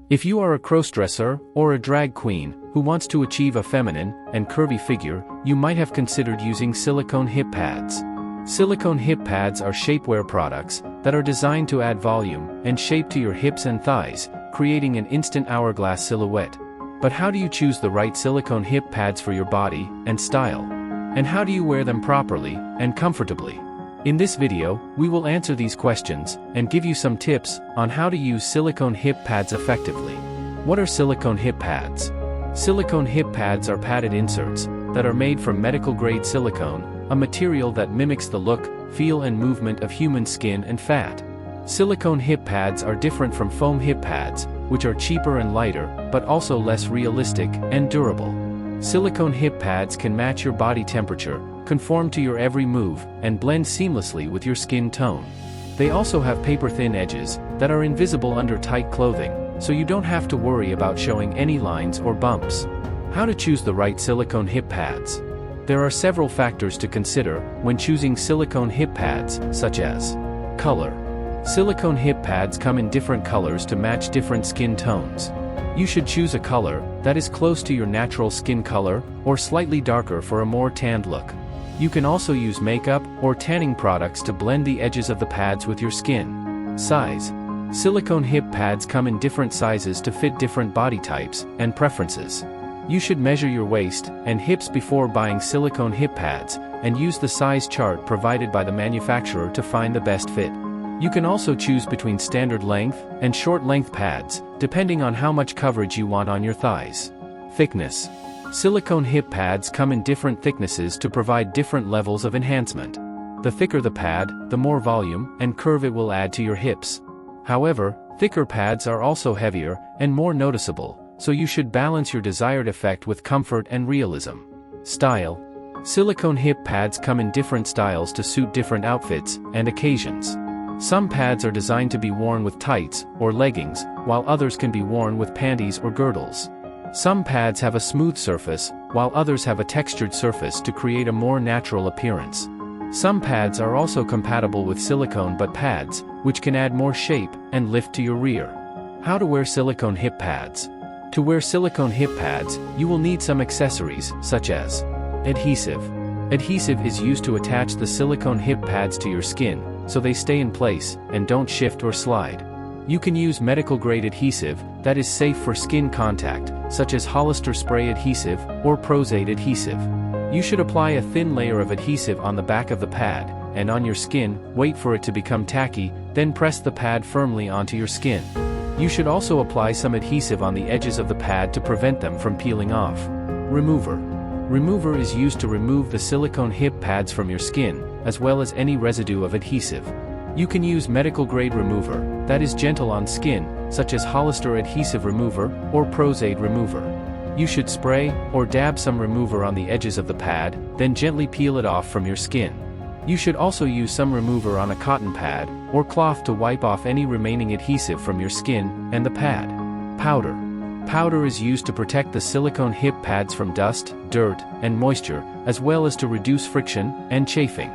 If you are a crossdresser or a drag queen who wants to achieve a feminine and curvy figure, you might have considered using silicone hip pads. Silicone hip pads are shapewear products that are designed to add volume and shape to your hips and thighs, creating an instant hourglass silhouette. But how do you choose the right silicone hip pads for your body and style? And how do you wear them properly and comfortably? In this video, we will answer these questions and give you some tips on how to use silicone hip pads effectively. What are silicone hip pads? Silicone hip pads are padded inserts that are made from medical-grade silicone, a material that mimics the look, feel and movement of human skin and fat. Silicone hip pads are different from foam hip pads, which are cheaper and lighter, but also less realistic and durable. Silicone hip pads can match your body temperature, conform to your every move, and blend seamlessly with your skin tone. They also have paper-thin edges that are invisible under tight clothing, so you don't have to worry about showing any lines or bumps. How to choose the right silicone hip pads? There are several factors to consider when choosing silicone hip pads, such as color. Silicone hip pads come in different colors to match different skin tones. You should choose a color that is close to your natural skin color or slightly darker for a more tanned look. You can also use makeup or tanning products to blend the edges of the pads with your skin. Size. Silicone hip pads come in different sizes to fit different body types and preferences. You should measure your waist and hips before buying silicone hip pads, and use the size chart provided by the manufacturer to find the best fit. You can also choose between standard length and short length pads, depending on how much coverage you want on your thighs. Thickness. Silicone hip pads come in different thicknesses to provide different levels of enhancement. The thicker the pad, the more volume and curve it will add to your hips. However, thicker pads are also heavier and more noticeable, so you should balance your desired effect with comfort and realism. Style. Silicone hip pads come in different styles to suit different outfits and occasions. Some pads are designed to be worn with tights or leggings, while others can be worn with panties or girdles. Some pads have a smooth surface, while others have a textured surface to create a more natural appearance. Some pads are also compatible with silicone butt pads, which can add more shape and lift to your rear. How to wear silicone hip pads? To wear silicone hip pads, you will need some accessories, such as adhesive. Adhesive is used to attach the silicone hip pads to your skin, so they stay in place and don't shift or slide. You can use medical-grade adhesive that is safe for skin contact, such as Hollister spray adhesive or Pros-Aid adhesive. You should apply a thin layer of adhesive on the back of the pad, and on your skin, wait for it to become tacky, then press the pad firmly onto your skin. You should also apply some adhesive on the edges of the pad to prevent them from peeling off. Remover. Remover is used to remove the silicone hip pads from your skin, as well as any residue of adhesive. You can use medical-grade remover that is gentle on skin, such as Hollister adhesive remover or Pros-Aid remover. You should spray or dab some remover on the edges of the pad, then gently peel it off from your skin. You should also use some remover on a cotton pad or cloth to wipe off any remaining adhesive from your skin and the pad. Powder. Powder is used to protect the silicone hip pads from dust, dirt, and moisture, as well as to reduce friction and chafing.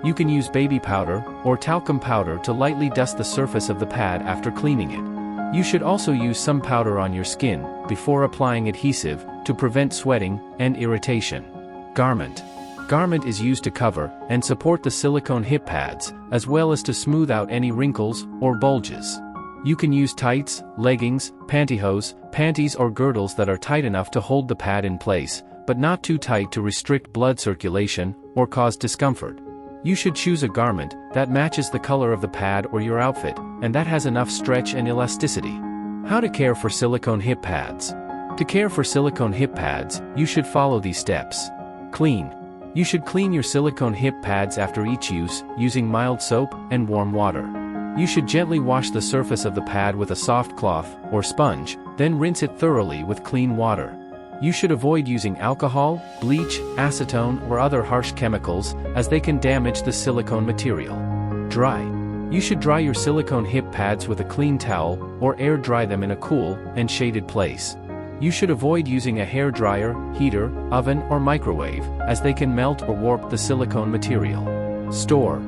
You can use baby powder or talcum powder to lightly dust the surface of the pad after cleaning it. You should also use some powder on your skin before applying adhesive to prevent sweating and irritation. Garment. Garment is used to cover and support the silicone hip pads, as well as to smooth out any wrinkles or bulges. You can use tights, leggings, pantyhose, panties or girdles that are tight enough to hold the pad in place, but not too tight to restrict blood circulation or cause discomfort. You should choose a garment that matches the color of the pad or your outfit, and that has enough stretch and elasticity. How to care for silicone hip pads? To care for silicone hip pads, you should follow these steps. Clean. You should clean your silicone hip pads after each use, using mild soap and warm water. You should gently wash the surface of the pad with a soft cloth or sponge, then rinse it thoroughly with clean water. You should avoid using alcohol, bleach, acetone or other harsh chemicals, as they can damage the silicone material. Dry. You should dry your silicone hip pads with a clean towel, or air dry them in a cool and shaded place. You should avoid using a hair dryer, heater, oven or microwave, as they can melt or warp the silicone material. Store.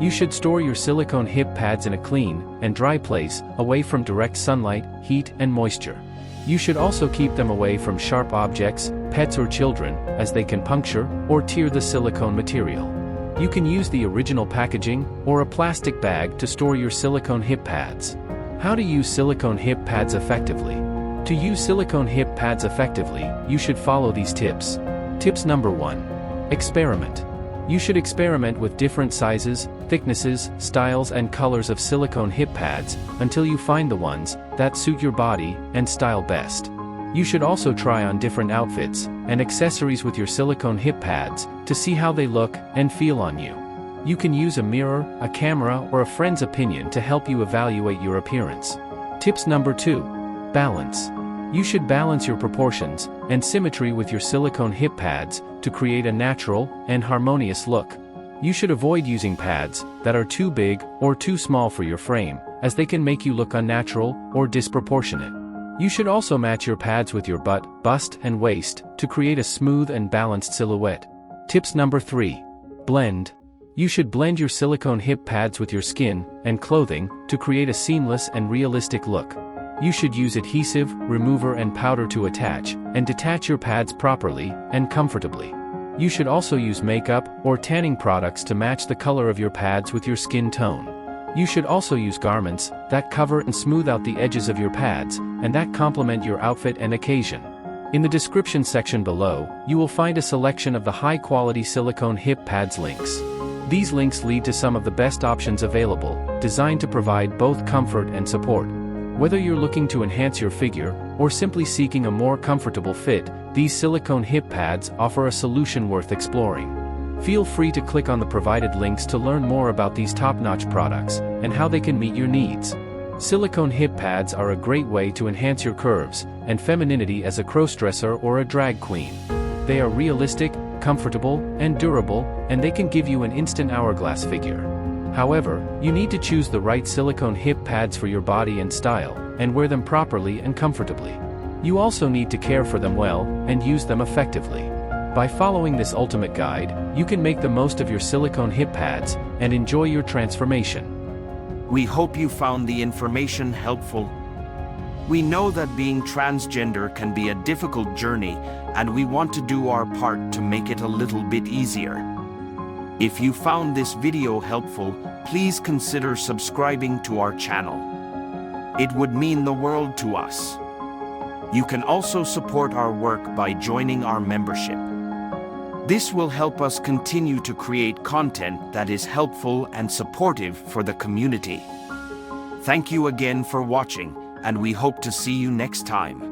You should store your silicone hip pads in a clean and dry place, away from direct sunlight, heat, and moisture. You should also keep them away from sharp objects, pets or children, as they can puncture or tear the silicone material. You can use the original packaging or a plastic bag to store your silicone hip pads. How to use silicone hip pads effectively? To use silicone hip pads effectively, you should follow these tips. Tips number 1. Experiment. You should experiment with different sizes, thicknesses, styles and colors of silicone hip pads until you find the ones that suit your body and style best. You should also try on different outfits and accessories with your silicone hip pads to see how they look and feel on you. You can use a mirror, a camera, or a friend's opinion to help you evaluate your appearance. Tips number 2. Balance. You should balance your proportions and symmetry with your silicone hip pads to create a natural and harmonious look. You should avoid using pads that are too big or too small for your frame, as they can make you look unnatural or disproportionate. You should also match your pads with your butt, bust, and waist to create a smooth and balanced silhouette. Tips number 3. Blend. You should blend your silicone hip pads with your skin and clothing to create a seamless and realistic look. You should use adhesive, remover and powder to attach and detach your pads properly and comfortably. You should also use makeup or tanning products to match the color of your pads with your skin tone. You should also use garments that cover and smooth out the edges of your pads and that complement your outfit and occasion. In the description section below, you will find a selection of the high-quality silicone hip pads links. These links lead to some of the best options available, designed to provide both comfort and support. Whether you're looking to enhance your figure or simply seeking a more comfortable fit, these silicone hip pads offer a solution worth exploring. Feel free to click on the provided links to learn more about these top-notch products and how they can meet your needs. Silicone hip pads are a great way to enhance your curves and femininity as a crossdresser or a drag queen. They are realistic, comfortable, and durable, and they can give you an instant hourglass figure. However, you need to choose the right silicone hip pads for your body and style, and wear them properly and comfortably. You also need to care for them well, and use them effectively. By following this ultimate guide, you can make the most of your silicone hip pads, and enjoy your transformation. We hope you found the information helpful. We know that being transgender can be a difficult journey, and we want to do our part to make it a little bit easier. If you found this video helpful, please consider subscribing to our channel. It would mean the world to us. You can also support our work by joining our membership. This will help us continue to create content that is helpful and supportive for the community. Thank you again for watching, and we hope to see you next time.